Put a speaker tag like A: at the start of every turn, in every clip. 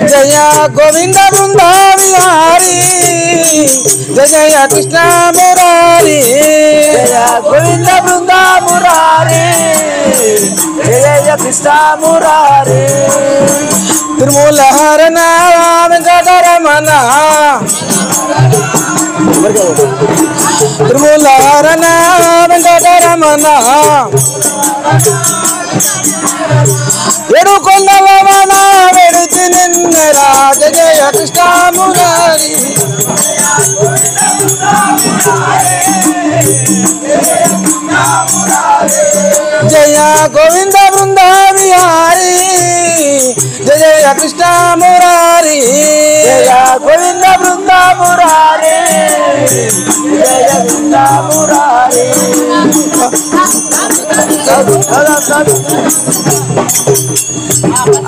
A: జయ గోవింద బృంద విహారీ జయ జయ కృష్ణ మురారి జయ గోవింద బృంద మురారి జయ జయ కృష్ణ మురారి తిరుమల హరణ వెంకటరమణ తిరుమల హరణ వెంకటరమణ ఏడు కొండలవన వెడితి నిన్నరా జయ జయ కృష్ణ మురారి జయ గోవింద బృంద విహారీ జయ జయ కృష్ణ మురారి జయ గోవింద బృంద మురారి జయ బృంద మురారి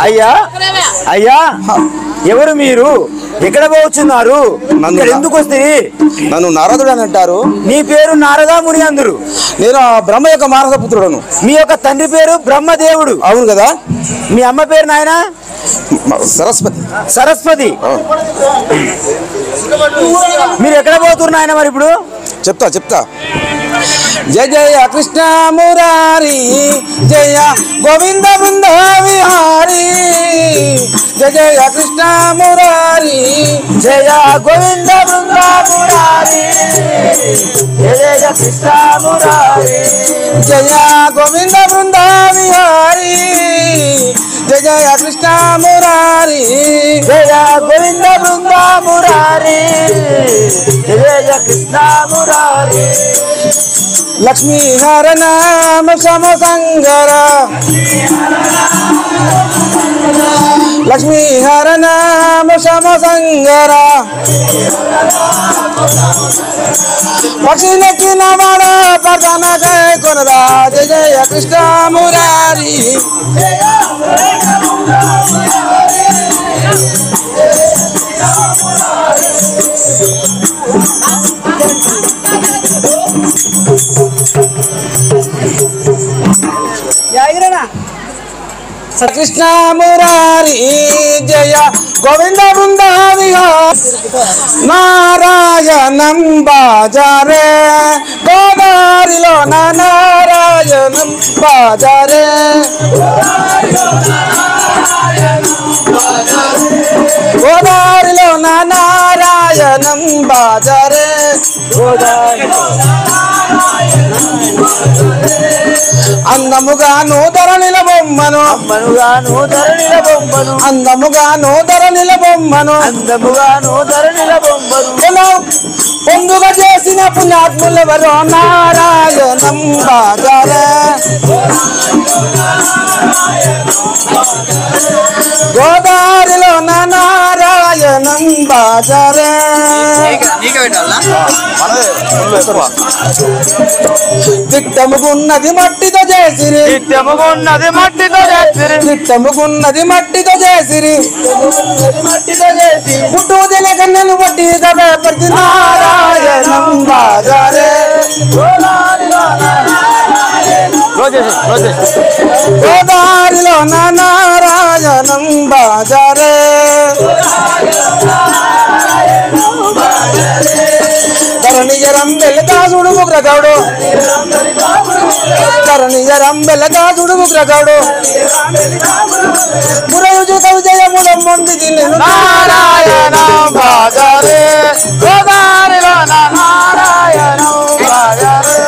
B: అయ్యా అయ్యా ఎవరు మీరు ఎక్కడ పోవచ్చున్నారు ఎందుకు వస్తే
A: నన్ను నారదుడు అని అంటారు
B: నీ పేరు నారదా ముని అందరు
A: నేను బ్రహ్మ యొక్క మానస పుత్రుడను
B: మీ యొక్క తండ్రి పేరు బ్రహ్మదేవుడు
A: అవును కదా
B: మీ అమ్మ పేరు నాయన
A: సరస్వతి
B: సరస్వతి మీరు ఎక్కడ పోతున్నారు నాయన మరి ఇప్పుడు
A: చెప్తా జయ జయ కృష్ణ మురారి జయ గోవింద బృంద విహారీ జయ జయ కృష్ణ మురారి జయ గోవింద బృంద మురారి జయ జయ కృష్ణ మురారి జయ గోవింద బృంద విహారీ జయ జయ కృష్ణ మురారి జయ గోవింద బృంద మురారి జయ జయ కృష్ణ మురారి లక్ష్మీ హరణ సమ సంగర లక్ష్మీ హరణ సమ సంగర పక్షి నెక్కిన వాడ పదన జయ కొనరా జయ జయ కృష్ణ మురారి కృష్ణ మురారి జయ గోవింద బృంద నారాయణం బాజారే గోదారిలో నారాయణం బాజారే గోదారిలో నారాయణం బాజారే అందముగాను ధరణిల బొమ్మను
B: అమ్మనుగాను ధరణిల బొమ్మను
A: అందముగాను ధరణిల బొమ్మను
B: అందముగాను ధరణిల బొమ్మను
A: పొందుగా చేసిన పుణ్యాత్ములెవరో నారాయణం బాజారే గోదారిలో నారాయణం బాజారే తిట్టముకున్నది మట్టితో చేసిరి
B: తిట్టముకున్నది మట్టితో చేసిరి
A: తిట్టముకున్నది మట్టితో చేసిరి
B: మట్టితో చేసి
A: పుట్టు తినకన్నెను బట్టి కదా ప్రతి నారాయణం బాజారే గోదారిలో నారాయణం బాజారే ధరణియరం వెల్లదాసుడు ముగ్రగౌడు ధరణియరం వెల్లదాసుడు ముగ్రగౌడు మురయుజు కవిజయములం పొంది
B: నారాయణం బాజారే గోదారిలో నారాయణం బాజారే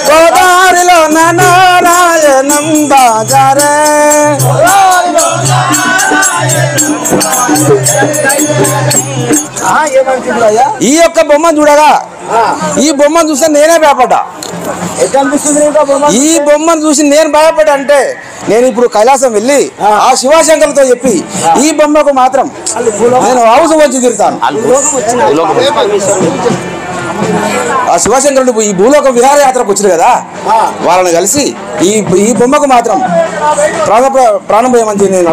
A: గోదారిలో నారాయణం బాజారే ఈ యొక్క బొమ్మ చూడగా ఈ బొమ్మ చూస్తే నేనే భయపడ్డా ఈ బొమ్మను చూసి నేను భయపడ్డా అంటే నేను ఇప్పుడు కైలాసం వెళ్ళి ఆ శివశంకర్తో చెప్పి ఈ బొమ్మకు మాత్రం నేను హౌస్ వచ్చి తిరుగుతాను ఆ శివశంకరుడు ఈ భూలోక విహారయాత్రకు వచ్చారు కదా, వాళ్ళని కలిసి ఈ బొమ్మకు మాత్రం ప్రాణం పోయమని నేను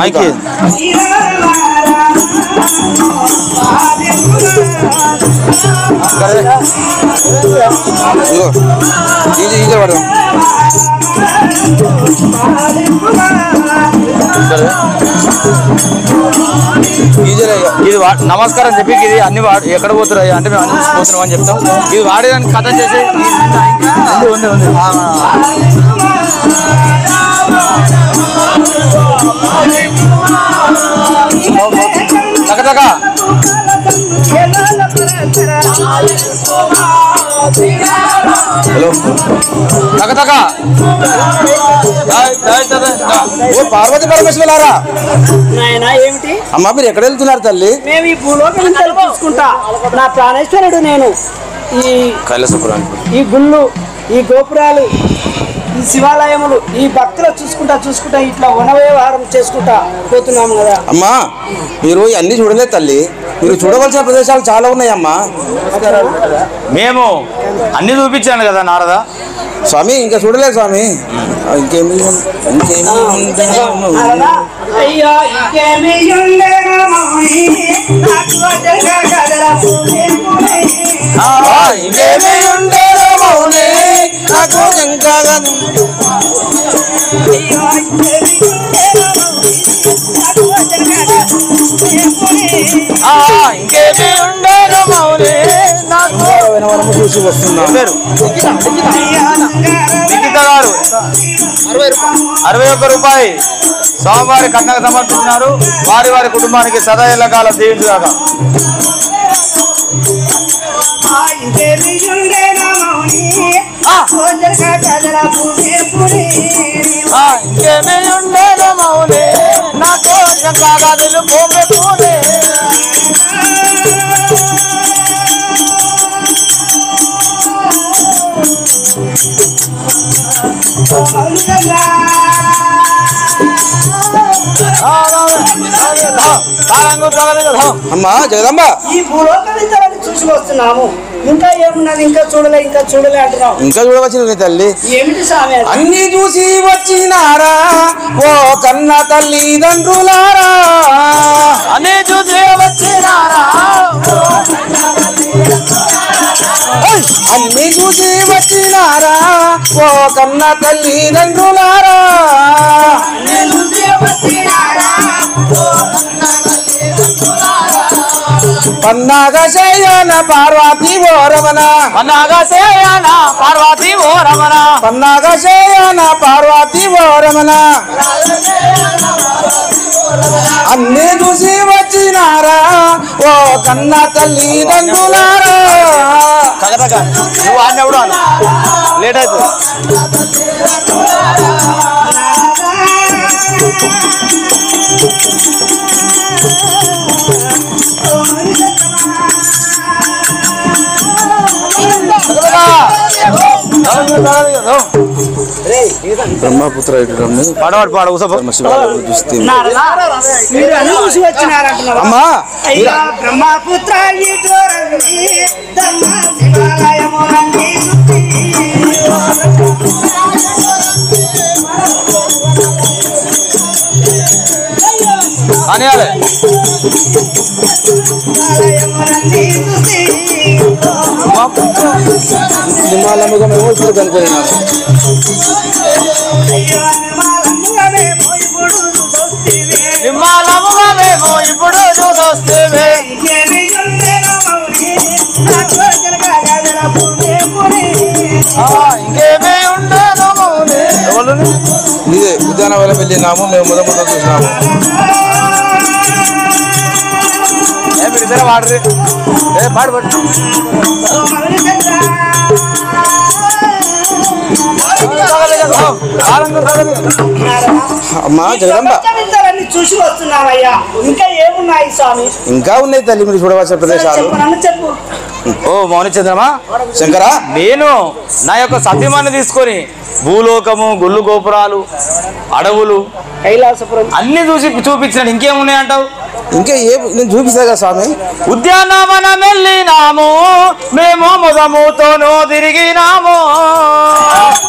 B: ఇది నమస్కారం చెప్పి ఇది అన్ని ఎక్కడ పోతున్నాయి అంటే మేము అన్ని పోతున్నాం అని చెప్తాం. ఇది వాడేదానికి కథ చేసి తగ హలో తగ
A: ఓ పార్వతి పరమేశ్వరారా,
C: ఏమిటి
A: అమ్మా మీరు ఎక్కడ వెళ్తున్నారు తల్లి?
C: మేము ఈ భూలోకం చూసుకుంటా నా ప్రాణేశ్వరుడు నేను ఈ
A: కైలాసపురం
C: ఈ గుళ్ళు ఈ గోపురాలు ఈ శివాలయములు ఈ భక్తులు చూసుకుంటా ఇట్లా వనవ్యవహారం చేసుకుంటా పోతున్నాము కదా.
A: అమ్మా మీరు అన్ని చూడలేదు తల్లి, మీరు చూడవలసిన ప్రదేశాలు చాలా ఉన్నాయమ్మా.
B: మేము అన్ని చూపించాను కదా నారద
A: స్వామి, ఇంకా చూడలేదు స్వామి. ఇంకేమి
C: అయ్యా
B: ఇంకేమీ ఉండేను మౌనే
A: చూసి వస్తున్నాం.
B: 61 రూపాయి స్వామివారి కన్యకు సమర్పిస్తున్నారు. వారి వారి కుటుంబానికి సదా ఎల్లకాలం దీవించుగాక. ఇంకేమీ ఉండేను మౌనే నా కోసం కాగా పోమే పూనే.
A: అమ్మా జగదంబ,
C: ఈ భూలోకాన్ని చూసి వస్తున్నాము. ఇంకా ఏమున్నది? ఇంకా చూడలే అంటున్నావు.
A: ఇంకా చూడవచ్చిన తల్లి.
C: ఏమిటి స్వామి?
A: అన్ని చూసి వచ్చినారా ఓ కన్న తల్లిదండ్రులారా,
B: అన్ని చూసి వచ్చినారా,
A: అన్ని చూసి వచ్చినారా ఓ కన్న తల్లిదండ్రులారా, పన్నాగ శయన పార్వతి ఓ రమణ,
B: పన్నాగ శయన పార్వతి ఓ రమణ,
A: పన్నాగ శయన పార్వతి ఓ రమణ, అన్ని చూసి వచ్చినారా ఓ కన్న తల్లిదండ్రులారా.
B: నువ్వు ఆడిన కూడా లేట్ అవుతుంది.
A: బ్రహ్మపుత్ర
B: పాడవాడు పాడ
C: చూసి వచ్చినారంటున్నారు.
A: అమ్మా
C: బ్రహ్మపుత్ర
B: అనియాలే
A: నిమాలముగా మేము ఇప్పుడు కనుక్కున్నాము.
B: నిమ్మాలముగా మేము ఇప్పుడు చూసొస్తేవే, ఇంకేమీ ఉండేను మౌనే.
A: ఇదే ఉద్యానవనం వెళ్ళినాము, మేము మొదట చూసినాము.
B: మీరు ఇద్దరే వాడరు పాడు పట్టు.
A: అమ్మా జగదంబ,
C: చూసి వస్తున్నామయ్యా. ఇంకా ఏమున్నాయి స్వామి?
A: ఇంకా ఉన్నాయి తల్లి మీరు చూడవలసిన ప్రదేశాలు.
C: చెప్పు.
B: ఓ మౌనిచంద్రమా
A: శంకరా,
B: నేను నా యొక్క సత్యమాన్ని తీసుకొని భూలోకము, గుళ్ళు గోపురాలు, అడవులు,
C: కైలాసపురం
B: అన్ని చూపించాను. ఇంకేమున్నాయంటావు?
A: ఇంకా నేను చూపిస్తా కదా స్వామి.
B: ఉద్యానవనం వెళ్ళినాము మేము మొదముతోనూ తిరిగినాము.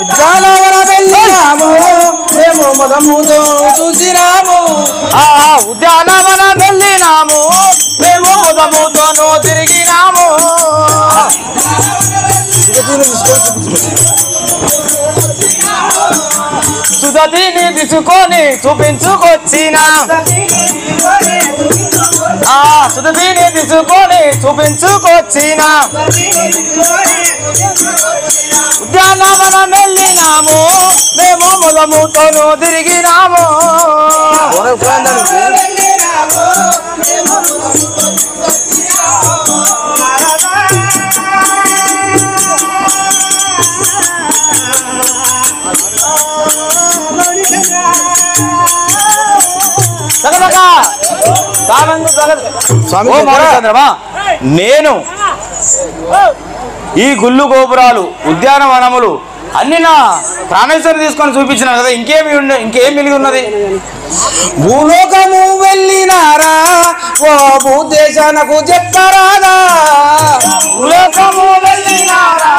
A: ఉద్యానవనం వెళ్ళినాము మేము మొదముతో చూసినాము.
B: ఉద్యానవనం వెళ్ళినాము మేము మొదముతోనూ తిరిగినాము. సుధతిని తీసుకొని చూపించుకొచ్చినా, సుధతిని తీసుకొని చూపించుకొచ్చినా. ఉద్యానవనం వెళ్ళినాము మేము మొదముతోనూ తిరిగినాము. నేను ఈ గుళ్ళు గోపురాలు, ఉద్యానవనములు అన్ని నా ప్రాణేశ్వరి తీసుకొని చూపించిన కదా. ఇంకేం మిగిలి ఉన్నది?
A: భూలోకము వెళ్ళినారా ఓ భూదేశానకు చెప్పరాదా.
B: భూలోకము వెళ్ళినారా,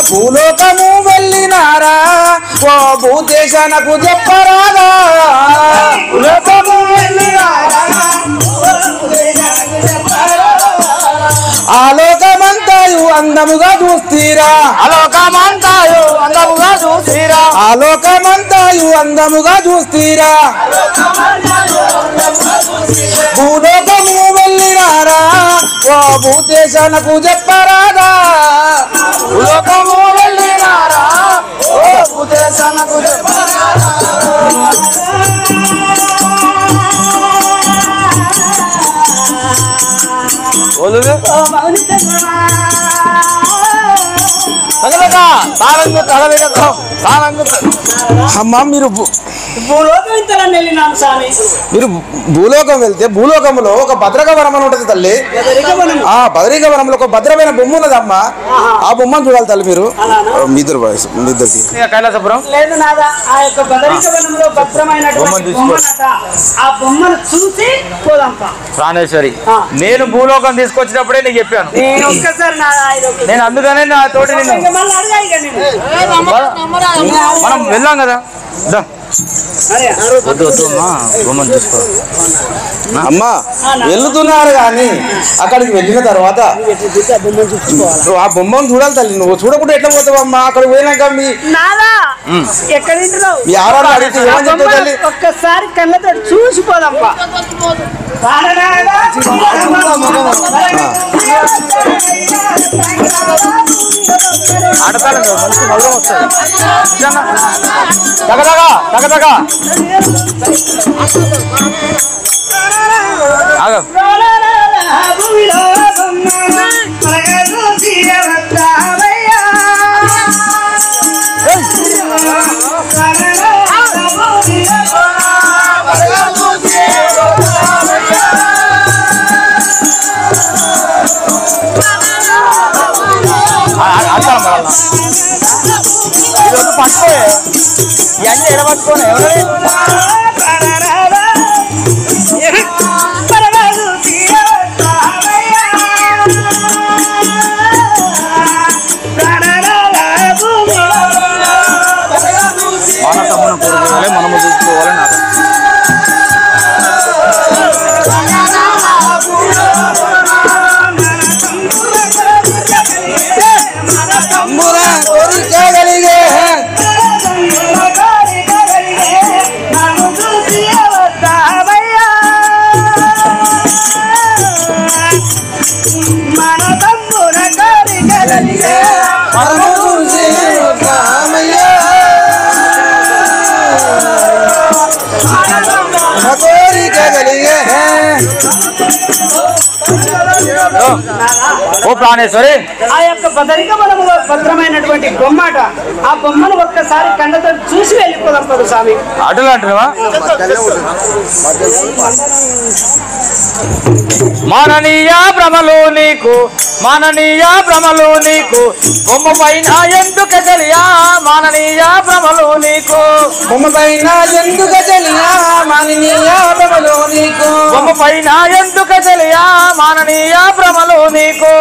A: భూలోకము వెళ్ళినారా ఓ భూదేశానకు చెప్పరాదా.
B: భూలోకము వెళ్ళినారా,
A: ఆలోకమంతాయు అందముగా చూస్తీరా.
B: అలోకమంతాయు అందముగా చూస్తీరా.
A: ఆలోకమంతాయు అందముగా చూస్తీరా. భూలోకము వెళ్ళినారా ఓ భూదేశానకు చెప్పరాదా.
B: భూలోకము వెళ్ళినారా ఓ భూదేశానకు చెప్పరాదా.
A: అమ్మా మీరు మీరు భూలోకం వెళ్తే భూలోకంలో ఒక భద్రక వనం అని ఉంటుంది తల్లి. ఆ బదరిక వనంలో ఒక భద్రమైన బొమ్మ ఉన్నదమ్మా. ఆ బొమ్మను చూడాలి తల్లి. మీరు మీ ఇద్దరికి
B: కైలాసపురం
C: లేదు నాదా. ఆ యొక్క బదరిక వనంలో భద్రమైనటువంటి బొమ్మనట. ఆ బొమ్మను చూసి పోదాంపా.
B: ప్రాణేశ్వరి, నేను భూలోకం తీసుకొచ్చినప్పుడే నీకు చెప్పాను. నేను అందుకనే నా తోటి మనం వెళ్ళాం కదా.
A: అమ్మా వెళ్తున్నారు కానీ అక్కడికి వెళ్ళిన తర్వాత ఆ బొమ్మను చూడాలి తల్లి. నువ్వు చూడకుండా ఎట్లా పోతావు అమ్మా? అక్కడ పోయినాక మీ ఆరాధన అడిగితే ఏమని చెప్తావు తల్లి?
C: ఒక్కసారి కళ్ళతో చూసిపోదాంపా.
B: ఆడతాడు మంచి మధురం వస్తుంది. తగదగా తగదగా ఆగ ఈరోజు పట్టుకో ఇవన్నీ ఎడబట్టుకోను ఎవరు మన తమ్మును కోరుకోవాలి, మనము చూసుకోవాలి.
A: కోరిక కలిగే
B: ఓ ప్రాణేశ్వరి
C: ఆ యొక్క బదరిక వనములో భద్రమైనటువంటి బొమ్మట ఆ బొమ్మను ఒక్కసారి కళ్ళతో చూసి వెళ్ళిపోదాం పడు స్వామి.
B: అటులు అంటున్నావా? మాననీయ భ్రమలు నీకు మాననీయ భ్రమలు నీకు బొమ్మ పైన ఎందుకు తెలియా మాననీయ భ్రమలు నీకు
A: బొమ్మ పైన ఎందుకు తెలియా మాననీయ భ్రమలు నీకు
B: బొమ్మ పైన ఎందుకు తెలియా మాననీయ భ్రమలు నీకు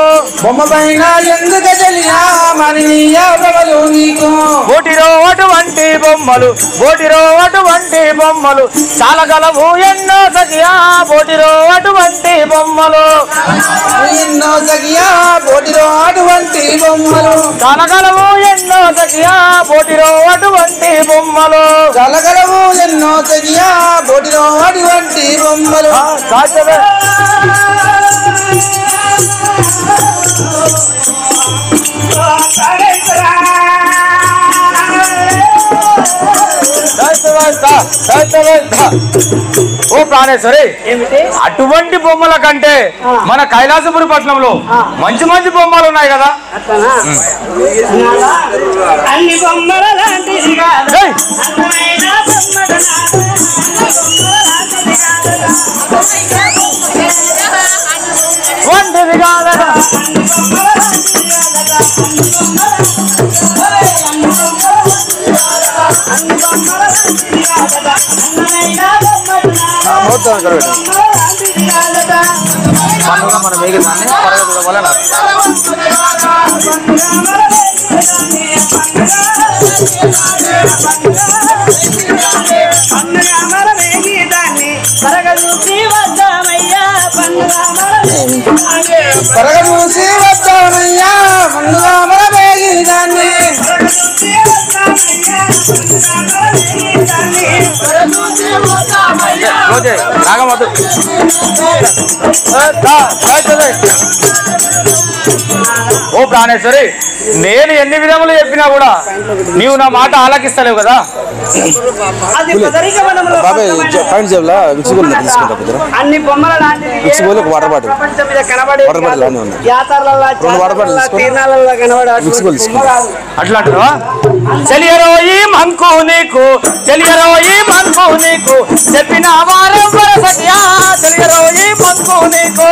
A: బొమ్మ పైన ఎందుకు తెలియా మాననీయ భ్రమలు నీకు
B: బోటిరో అటువంటి బొమ్మలు బోటిరో అటువంటి బొమ్మలు చాలా గలవు ఎన్నో సఖియా బోటిరో అటువంటి బొమ్మలు
A: ఎన్నో సఖియా బోటిరో అటువంటి బొమ్మలు
B: కలగలవు ఎన్నో సఖియా బోటిరో అటువంటి బొమ్మలు
A: కలగలవు ఎన్నో సఖియా బోటిరో అటువంటి బొమ్మలు
B: ఓ ప్రాణేశ్వరి అటువంటి బొమ్మల కంటే మన కైలాసపురి పట్నంలో మంచి మంచి బొమ్మలు ఉన్నాయి కదా.
C: అన్ని బొమ్మల లాంటిది కాదు
B: వంటిది కాదట మనం వేగదాన్ని వలన
A: పరగదూసి వచ్చామయ్యా పండుగ మన వేగిదాన్ని
B: రాగమద్దు ఓ ప్రాణేశ్వరి నేను ఎన్ని విధములు చెప్పినా కూడా నీవు నా మాట ఆలకిస్తలేవు కదా.
C: అది బదరిక వనములో
A: బాబాయ్ పాయింట్ జేబులా విక్సిబుల్ తీసుకుంటా
C: అన్ని బొమ్మల లాంటిది
A: విక్సిబుల్ ఒక వాటర్ బాటిల్
C: ప్రపంచం మీద కనబడే
A: వాటర్ బాటిల్ అన్నీ ఉన్నాయి.
C: యాత్రలలో
A: రెండు వాటర్ బాటిల్ తీసుకో.
C: తీర్ణాలలో కనబడే
A: విక్సిబుల్ తీసుకో.
B: అట్లా అంటున్నావా? చెలియరో ఈ మంకు నీకు చెలియరో ఈ మంకు నీకు చెప్పిన వారం వరసటియా చెలియరో ఈ మంకు నీకు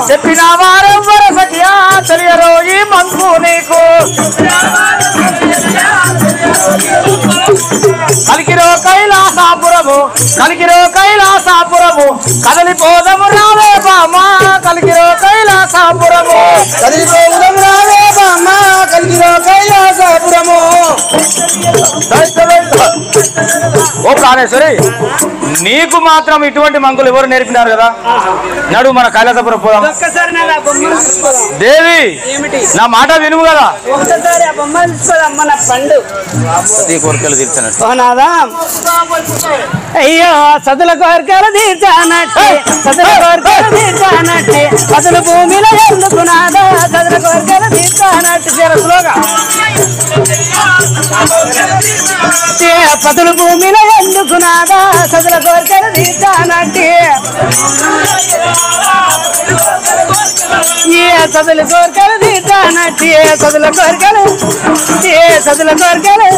B: చెప్పిన వారం వరసటియా చెలియరో ఈ మంకు నీకు కలికిరో కైలాసాపురము కలికిరో కైలాసాపురము కదలిపోదము రావే బామా కలికిరో కైలాసాపురము
A: కదిలిపోవడం రావే బామ్మ కలిగిరో కైలాసపురము.
B: ఓ ప్రాణేశ్వరి నీకు మాత్రం ఇటువంటి మంకులు ఎవరు నేర్పినారు కదా. నడు మన కైలాసపురం పోదాం.
C: ఒక్కసారి నా బొమ్మలు తీసుకోదాం.
B: దేవి
C: ఏమిటి
B: నా మాట వినుము కదా.
C: ఒక్కసారి ఆ బొమ్మలు తీసుకోదాం మన పండు.
B: ఈ కోరికలు తీర్చనట్టు
C: ఓ నాదా అయ్యో సదుల కోరికలు తీర్చానట్టే సదుల కోరికలు తీర్చానట్టే సదుల భూమిలో ఎందుకు నాదా సదుల కోరికలు తీర్చానట్టు శిరస్లోగా పదుల భూమిలో ఎందుకు నాదా సదుల కోరికలు తీర్చానట్టే ఏ సదుల కోరికలు తీర్చానట్టే సదుల కోరికలు సదుల కోరికలు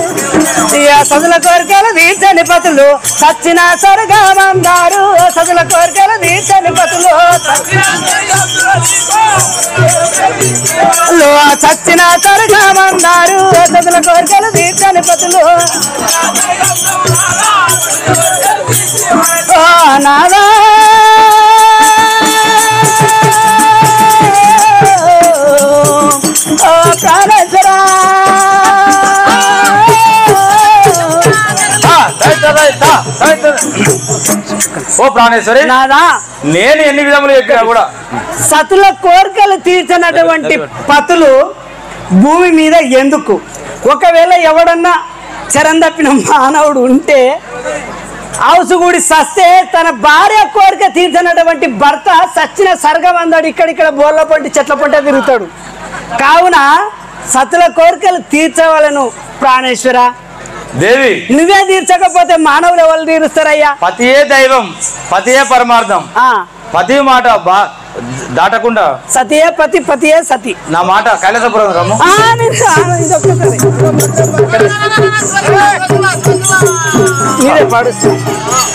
C: సదుల కోరికలు తీర్చని పతులు సచ్చిన స్వర్గమందారు సదుల కోరికలు తీర్చని పతులు సచ్చిన స్వర్గమందారు సదుల కోరికలు తీర్చని పతులు నాదా ప్రాణేశ్వరా
B: ఓ ప్రాణేశ్వరి
C: నాదా
B: నేను ఎన్ని విధములు చెప్పినా కూడా
C: సతుల కోరికలు తీర్చినటువంటి పతులు భూమి మీద ఎందుకు? ఒకవేళ ఎవడన్నా చరం తప్పిన మానవుడు ఉంటే ఆవుసుగూడి సస్తే తన భార్య కోరిక తీర్చినటువంటి భర్త సచ్చిన సర్గమందాడు ఇక్కడిక్కడ బోర్ల పంటి చెట్ల పంట తిరుగుతాడు. కావున సతుల కోరికలు తీర్చవలను ప్రాణేశ్వర.
B: దేవి
C: నువ్వే తీర్చకపోతే మానవులు ఎవరు తీరుస్తారయ్యా?
B: పతియే దైవం, పతియే పరమార్థం. పతి మాట దాటకుండా
C: సతియే పతి, పతియే సతి.
B: నా మాట కైలాసపురం రమ్ము.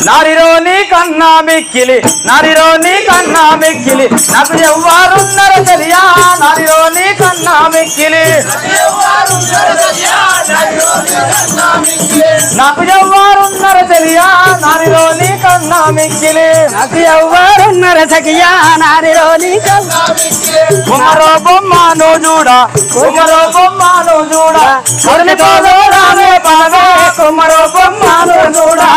B: నారిరో నీ కన్నా మిక్కిలి, నారిరో నీ కన్నా మిక్కిలి, నాకు ఎవ్వరున్నారు తెలియా. నారిరో నీ కన్నా మిక్కిలి, నాకు ఎవ్వరున్నారు తెలియా. నారిరో నీ కన్నా మిక్కిలి,
C: నాకు ఎవ్వరున్నారు సఖియా. నారిరో నీ కన్నా
B: కుమరో బొమ్మను చూడా, కుమరో బొమ్మను చూడా, రామే బాగా కుమరో బొమ్మను చూడా.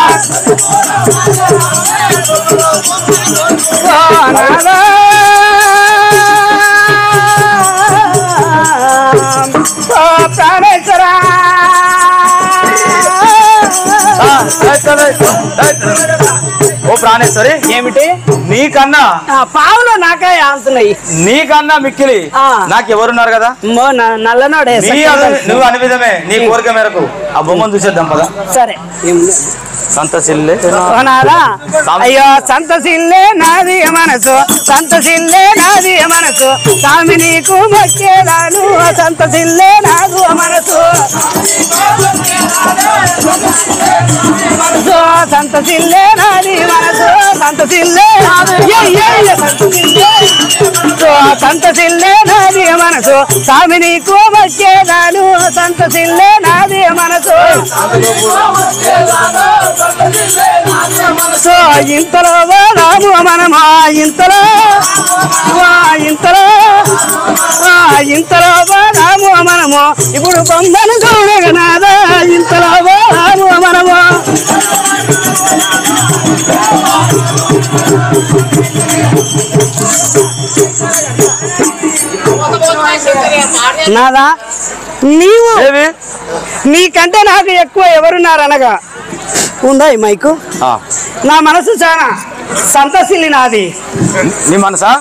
C: ప్రాణేశ్వరా
B: ఓ ప్రాణేశ్వరి,
C: ఏమిటి
B: నీకన్నా
C: పావులు నాకే ఆంతున్నాయి.
B: నీకన్నా మిక్కిలి నాకు ఎవరున్నారు కదా.
C: నల్లనోడే
B: నువ్వు అనే విధమే నీ కోరిక మేరకు ఆ బొమ్మను చూసేద్దాం కదా.
C: సరే.
B: సంతసిల్లే
C: అయ్యో సంతసిల్లే నాది మనసు, సంతసిల్లే నాది మనసు, స్వామి నీకు మొక్కేదాను. సంతసిల్లే నాదు మనసు, సంతసిల్లే నాది మనసు, సంతసిల్లే సంతసిల్లే నాది మనసు, స్వామి నీకు మొక్కేదాను. సంతసిల్లే నాది మనసు. ఇంతలో రాము మనమా, ఇంతలో ఇంతలో ఇంతలో రాము మనము. ఇప్పుడు బొమ్మను చూడగనాదా, ఇంతలో రాము మనము. నాదా నీవు నీకంటే నాకు ఎక్కువ ఎవరున్నారనగా ఉందా ఈ మైకు? నా మనసు చాలా సంతసిల్లి నాది.
B: నీ మనసా?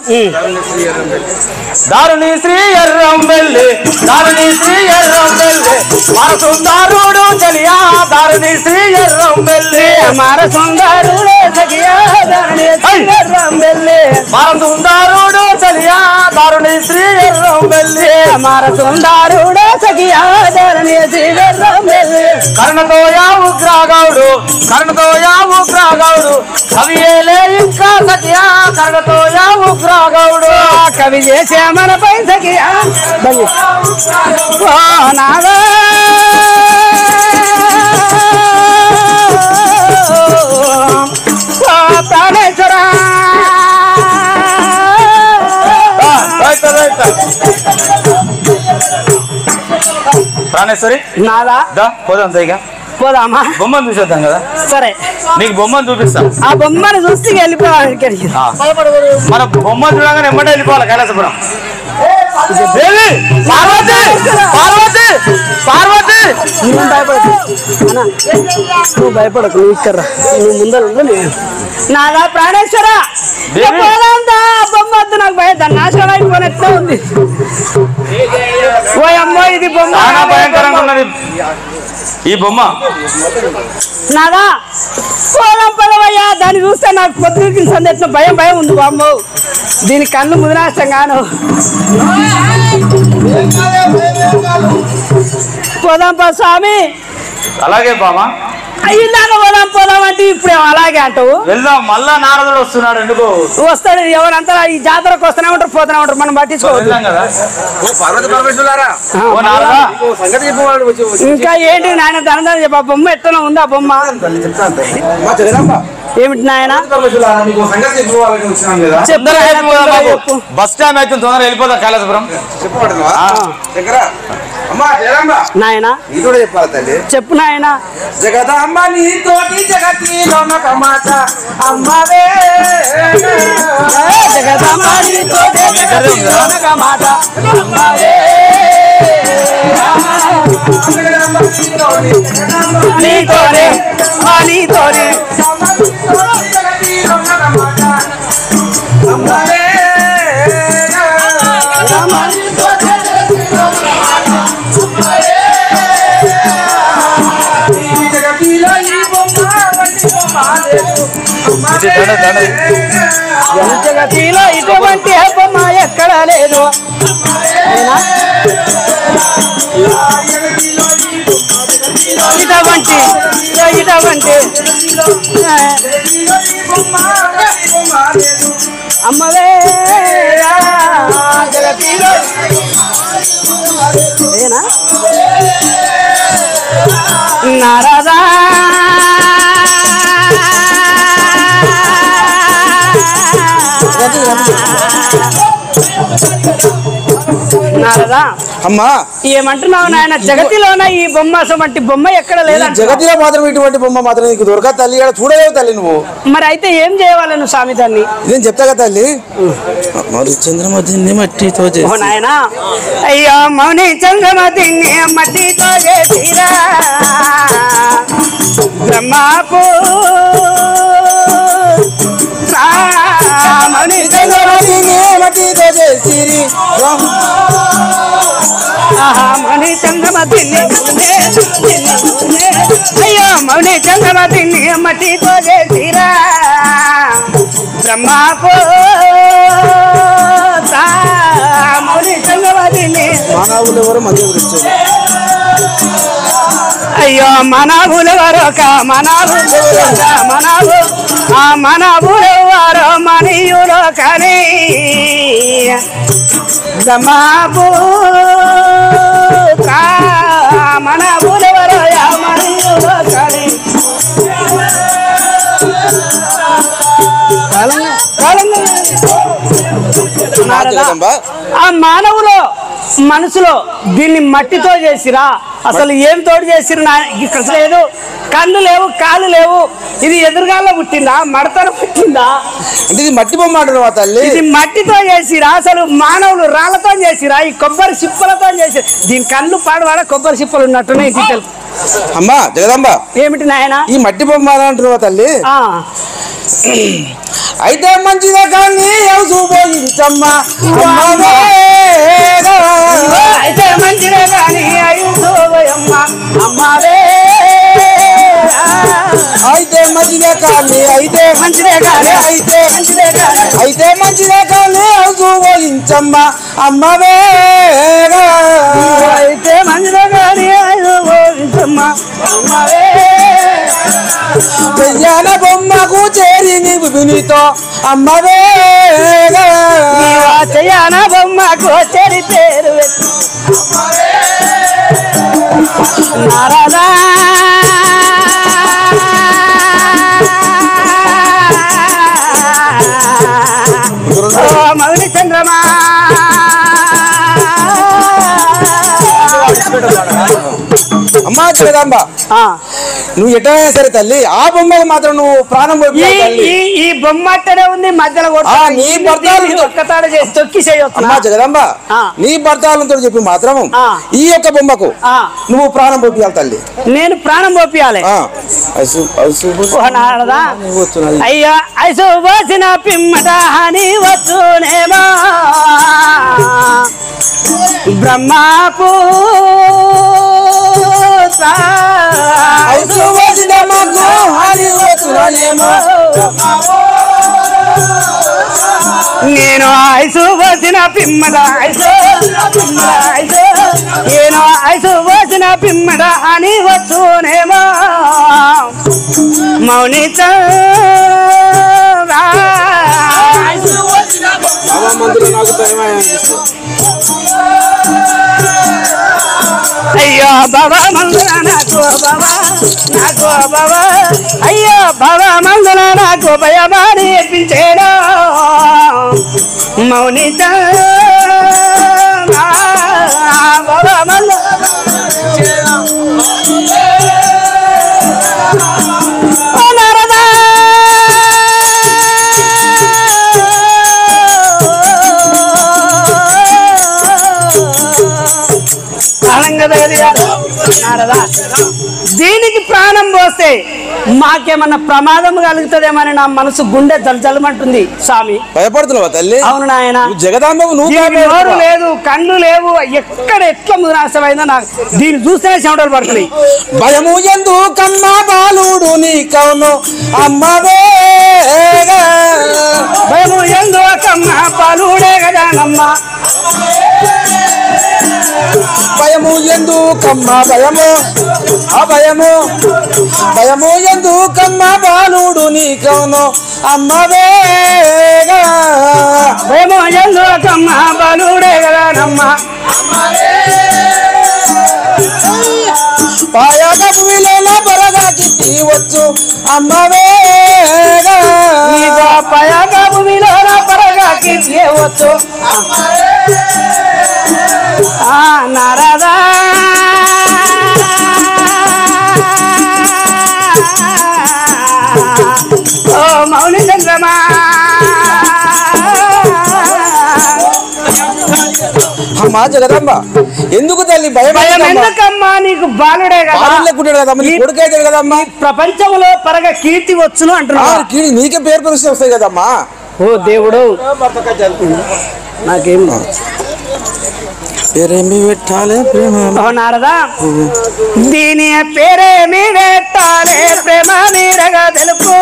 B: దారుని శ్రీ ఎర్రం వెళ్ళి, దారుని శ్రీ ఎర్రం వెళ్ళి, మనసుందారుడు చలియా. దారుని శ్రీ ఎర్రం వెళ్ళి,
C: మనసుందారుడు చలియా. దారుని శ్రీ ఎర్రం వెళ్ళి,
B: మనసుందారుడు చలియా. దారుని శ్రీ ఎర్రం వెళ్ళి,
C: మనసుందారుడు చలియా. దారుని శ్రీ ఎర్రం వెళ్ళి,
B: కర్ణతో యావు గ్రాగౌడు, కర్ణతో యావు గ్రాగౌడు, కవియేలే ఇంకా సఖియా. కర్ణతో యావు గ్రాగౌడు,
C: కవి చేసే మన పై సఖియా. నాదా ప్రాణేశ్వరా
B: ప్రాణేశ్వరి
C: నాదా
B: పోదాం ఇక.
C: పోదామా?
B: బొమ్మను చూసేద్దాం కదా.
C: సరే,
B: నీకు బొమ్మను చూపిస్తాం.
C: ఆ బొమ్మను చూస్తే వెళ్ళిపోవాలి.
B: మన బొమ్మ చూడగానే ఎమ్మటే వెళ్ళిపోవాలి కైలాసపురం. దేవి పార్వతి, పార్వతి, పార్వతి.
C: నువ్వు భయపడకు అన్నా, నువ్వు భయపడకు. నువ్వు ఇక్కడ నువ్వు ముందర నాదా ప్రాణేశ్వర. బొమ్మ వద్దు, నాకు భయం. దాన్ని నాశనం అయిపోయినట్లే ఉంది. ఓ అమ్మో, ఇది బొమ్మ
B: భయంకరంగా ఉన్నది ఈ బొమ్మ.
C: నాదా పోదాం పదవయ్యా. దాన్ని చూస్తే నాకు పొద్దుకి సందేశం భయం భయం ఉంది. అమ్మో, దీని కళ్ళు ముదినాష్టం గాను. పోదాం పా స్వామి.
B: అలాగే బామా,
C: ఇలాగ పోదాం పోదాం అంటే ఇప్పుడు అలాగే అంటావు.
B: వెళ్దాం. మళ్ళా నారదుడు వస్తున్నాడు. ఎందుకు
C: వస్తాడు? ఎవరంతా ఈ జాతరకు వస్తూనే ఉంటారు, పోతూనే ఉంటారు. మనం పట్టించుకోవాలి. ఇంకా ఏంటి నాయన ధనదాన్ని చెప్ప. బొమ్మ ఎట్లా ఉంది ఆ బొమ్మ? ఏమిటి నాయన?
B: బస్ స్టాండ్ అయితే తొందరగా వెళ్ళిపోతాం కైలాసపురం.
C: నాయన
A: చెప్పాలి తల్లి.
C: చెప్పు నాయన.
A: జగదమ్మ నీతోటి జగతిలో మాట అమ్మవే,
C: జగదమ్మ నీతోటి జగతిలో మాట అమ్మవే, నీతోనే నీతోనే
A: అమ్మవే.
C: జగతిలో ఇటువంటి బొమ్మ ఎక్కడ లేదు. ఇటువంటి అమ్మవే జగతిలో నారదా నారదా
A: అమ్మా
C: ఏమంటున్నావు నాయన? జగతిలోన ఈ బొమ్మ వంటి బొమ్మ ఎక్కడ లేదా?
A: జగతిలో మాత్రం ఇటువంటి బొమ్మ మాత్రం నీకు దొరకదు తల్లి. ఇక్కడ చూడలేవు తల్లి నువ్వు.
C: మరి అయితే ఏం చేయవాలి నువ్వు స్వామి దాన్ని?
A: నేను చెప్తా కదా తల్లి. మరి చంద్రమతిని మట్టితో చేసి
C: నాయన అయ్యో మౌని చంద్రమతిని మట్టితో చేసిరా బ్రహ్మకు మౌని
A: చంద్రమతిని మట్టితో చేసిరి
C: మౌని చంద్రమతిని అయ్యో మౌని చంద్రమతిని మట్టితో చేసిరా బ్రహ్మకు మౌని చంద్రమతిని
A: మానవులు ఎవరు మధ్య వచ్చారు.
C: అయ్యో మనవులు వరొక మనవులు వారో మనీయులో కానీ బ్రహ్మకు మనవులు వరో మనీయులో కానీ ఆ మానవులో మనసులో దీన్ని మట్టితో చేసిరా. అసలు ఏం తోడు చేసిరు? ఇక్కడ లేదు, కళ్ళు లేవు, కాళ్ళు లేవు. ఇది ఎదురుగాల్లో పుట్టిందా, మడతలు పుట్టిందా?
A: అంటే ఇది మట్టి బొమ్మ అంటున్నావా తల్లి?
C: ఇది మట్టితో చేసిరా. అసలు మానవులు రాళ్లతో చేసిరా, ఈ కొబ్బరి సిప్పలతో చేసి. దీని కళ్ళు పాడవాడ కొబ్బరి సిప్పలు ఉన్నట్టున్నాయి.
A: అమ్మా జగదంబ
C: ఏమిటి నాయన
A: ఈ మట్టి బొమ్మ అంటున్నావా తల్లి? అయితే మంచిదే కానీ చూపోయించమ్మా.
C: అయితే మంచిదే కానీ అమ్మావే
A: అయితే మంచిదే కానీ అయితే మంచిదే కానీ చూపోయించమ్మా అమ్మవే
C: అయితే మంచిదే కానీ అమ్మావే
A: చెయ్యాల బొమ్మకు చేరి నీవు వినితో అమ్మవే
C: చెయ్యాన బొమ్మకు చెరి పేరు నారదా మౌని చంద్రమా
A: అమ్మా జగదాంబ నువ్వు ఎటైనా సరే తల్లి ఆ బొమ్మకు మాత్రం నువ్వు ప్రాణం
C: ఈ బొమ్మ అట్టనే ఉంది మధ్యలో
A: నీ భర్తలు
C: ఒక్కతాడు చేసి తొక్కి చేయొచ్చు.
A: అమ్మా జగదాంబ నీ భర్తలతో చెప్పి మాత్రం ఈ యొక్క బొమ్మకు నువ్వు ప్రాణం పోపియాలి తల్లి.
C: నేను ప్రాణం పోపియాలి. అయ్యా ఐసు పోసిన పిమ్మట అని వచ్చునేమా బ్రహ్మకు నేను ఐసు వచ్చిన పిమ్మట నేను ఐసు వచ్చిన పిమ్మట అని వచ్చునేమో మౌనిత అయ్యో బాబా మందుల నాకు బాబా అయ్యో బాబా మందుల నాకు భయమాని ఎప్పించేడా మౌనిత బాబా మందు నారదా దీనికి ప్రాణం పోస్తే మాకేమన్నా ప్రమాదం కలుగుతుందేమని నా మనసు గుండె జలజలమంటుంది స్వామి.
A: భయపడుతున్నావా తల్లి?
C: అవును నాయన.
A: జగదాంబకు
C: నోరు లేదు, కళ్ళు లేవు, ఎక్కడ ఎట్లా మునాశమైందో నాకు దీన్ని చూస్తేనే చెమటలు పడుతున్నాయి.
A: భయము ఎందుకమ్మా బాలుడు నీకవును అమ్మవే,
C: భయము ఎందుకమ్మా బాలుడే కదానమ్మా,
A: భయము ఎందుకమ్మా భయము అభయము, భయము ఎందుకమ్మా బాలుడు నీకవును అమ్మవే,
C: భయము ఎందుకమ్మా బాలుడే కదానమ్మా,
A: పాయగా భూమిలో బరగా కిట్టి వచ్చు అమ్మవే,
C: పాయగా భూమిలో బరగా కిట్టి వచ్చు నారదా. ఓ మౌని చంద్రమా
A: అమ్మా జగదాంబ ఎందుకు తల్లి భయం?
C: ఎందుకమ్మా నీకు బాలుడే
A: కదమ్మా, కొడుకైతే కదమ్మా.
C: ప్రపంచంలో పరగ కీర్తి వచ్చును అంటున్నా.
A: నీకే పేరు పరిస్థితి వస్తాయి కదమ్మా.
C: ఓ దేవుడు నాకేం
A: పేరేమి పెట్టాలే ప్రేమ
C: నారదా, దీని పేరేమి పెట్టాలే ప్రేమ మీరగా తెలుపు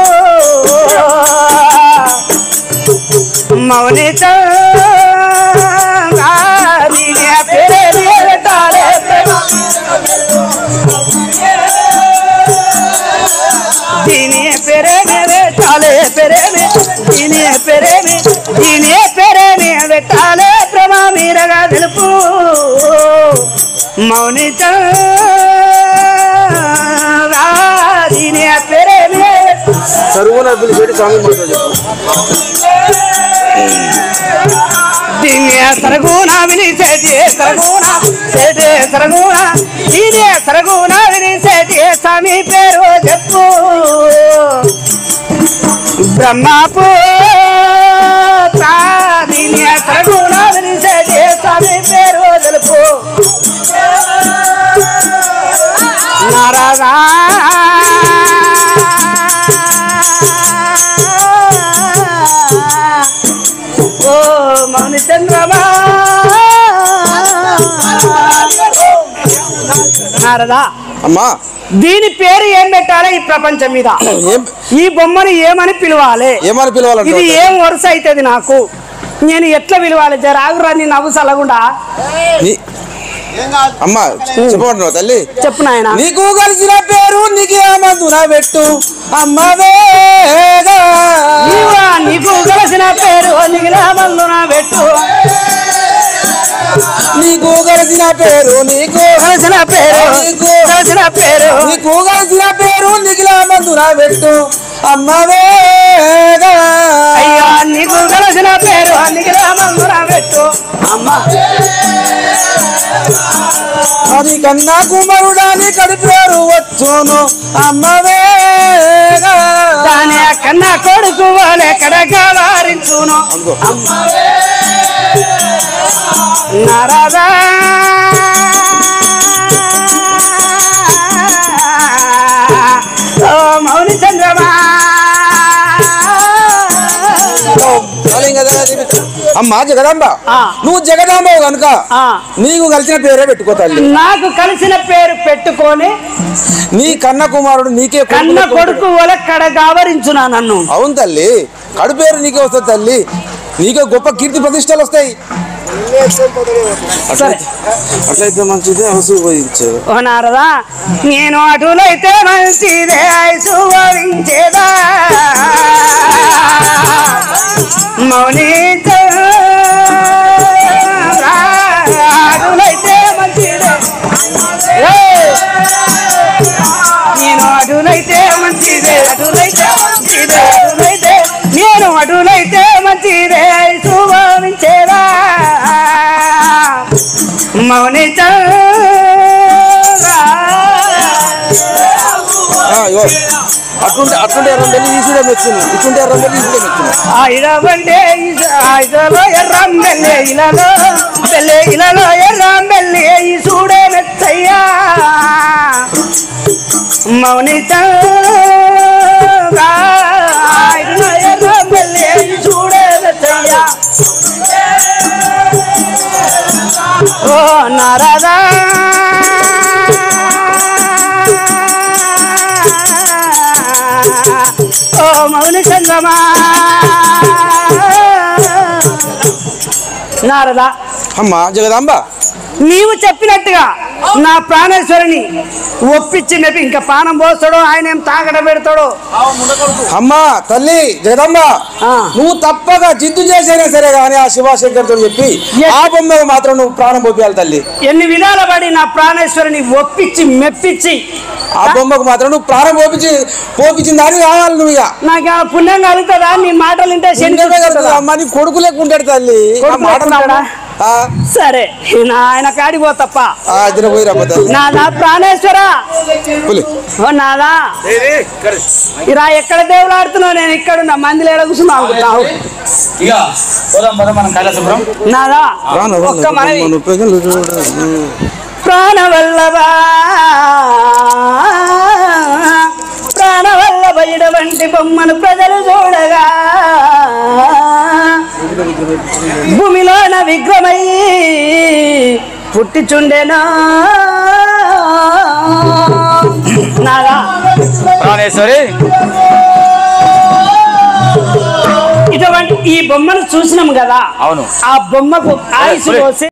C: మౌని దీని పేరేమి పెట్టాలే దీని పేరేమి పెట్టాలే పేరేమి దీని పేరేమి పెట్టాలే ప్రేమ మీరగా తెలుపు మౌని దీని పేరేమి
A: సరువున పిలిచేటి స్వామి
C: దీని సరగుణ విలిసేటి సరగుణ దీని సరగుణ విలిసేటి స్వామి పేరు చెప్పు బ్రహ్మపు దీని సరగుణ విలిసేటి స్వామి పేరు తెలుపు నారదా. ఓ మౌని చంద్రమా నారదా
A: అమ్మా,
C: దీని పేరు ఏం పెట్టాలి ఈ ప్రపంచం మీద? ఈ బొమ్మను ఏమని పిలవాలి? ఇది ఏం వరుస అవుతుంది నాకు? నేను ఎట్లా పిలవాలి? జరాగురా నీ నవ్వు సలగుండా.
A: అమ్మా చెప్పమంటున్నావు తల్లి?
C: చెప్పు నాయన.
A: నీకు కలిసిన పేరు నీకు ఏమందున పెట్టు అమ్మవే,
C: నీకు కలిసిన పేరు నీకు ఏమందున పెట్టు,
A: నీకు కలిసిన పేరు నీకు
C: కలిసిన పేరు కలిసిన పేరు
A: నీకు కలిసిన పేరు నీకు ఏమందున పెట్టు అమ్మవే,
C: అయ్యా నీకు కలిసిన పేరు నీకు ఏమందున పెట్టు అమ్మ.
A: అది కన్నా కుమారుడాని కడి పేరు వచ్చును అమ్మవే,
C: దాని కన్నా కొడుకు వాళ్ళే కడగా వారించును నారదా. ఓ మౌని చంద్రమా
A: అమ్మా జగదాంబ, నువ్వు జగదాంబవు కనుక నీకు కలిసిన పేరే పెట్టుకో తల్లి.
C: నాకు కలిసిన పేరు పెట్టుకొని
A: నీ కన్న కుమారుడు నీకే
C: కన్న కొడుకు వాళ్ళ కడగావరించునా నన్ను.
A: అవును తల్లి, కడు పేరు నీకే వస్తుంది తల్లి, నీకే గొప్ప కీర్తి ప్రతిష్టలు వస్తాయి. అట్లయితే మంచిదే ఆశీర్వదించు.
C: ఓ నారదా, నేను అటులైతే మంచిదే ఆశీర్వదించేదా మౌని అటులైతే మంచిదే, నేను అటులైతే మంచిదే అటులైతే మంచిదే అటులైతే నేను అటులైతే మంచిదే శుభవించేదా మౌని
A: అట్లుంటే ఎర్రంబెల్లి ఈసుడే మెచ్చును, ఇట్లుంటే ఎర్రంబెల్లి ఈసుడే మెచ్చును.
C: ఇడవంటే ఇలలో ఎర్రంబెల్లి ఇలలో ఎర్రంబెల్లి ఈసుడే మెచ్చయ్యా మౌనిత ఎర్రంబెల్లి ఈసుడే మెచ్చయ్యా ఓ నారదా ఓ మౌని చంద్రమా నారదా
A: అమ్మా జగదాంబ,
C: నీవు చెప్పినట్టుగా నా ప్రాణేశ్వరిని ఒప్పించి మేపి ఇంకా పానం పోస్తాడో ఆయన ఏం తాగడ పెడతాడో.
A: అమ్మా తల్లి జగదాంబ, నువ్వు తప్పగా జిద్దు చేసైనా సరే కానీ ఆ శివశంకర్తో చెప్పి ఆ బొమ్మకు మాత్రం నువ్వు ప్రాణం పోపియాలి తల్లి.
C: ఎన్ని విధాల పడి నా ప్రాణేశ్వరిని ఒప్పించి మెప్పించి
A: ఆ బొమ్మకు మాత్రం నువ్వు ప్రాణం పోపించిన దాన్ని కావాలి నువ్వు. ఇక
C: నాకు ఆ పుణ్యం కలుగుతుందా నీ మాటలు వింటే
A: అమ్మా నీ కొడుకు లేకుంటాడు తల్లి.
C: సరే ఆయన కాడికి పోతప్ప నాదా ప్రాణేశ్వర ఓ నాదా ఇలా ఎక్కడ దేవుడు ఆడుతున్నావు నేను ఇక్కడ నా మందిలో ఎడ కూర్చున్నావు నాదా ఒక్క మనవి ప్రాణవల్లభా ప్రాణవల్లభ ఇటువంటి బొమ్మను ప్రజలు చూడగా భూమిలోన విగ్రహమై పుట్టిచుండెనా నాదా
B: ప్రాణేశ్వరి
C: ఇటువంటి ఈ బొమ్మను చూసినాం కదా.
B: అవును.
C: ఆ బొమ్మకు ఆయుసు పోసి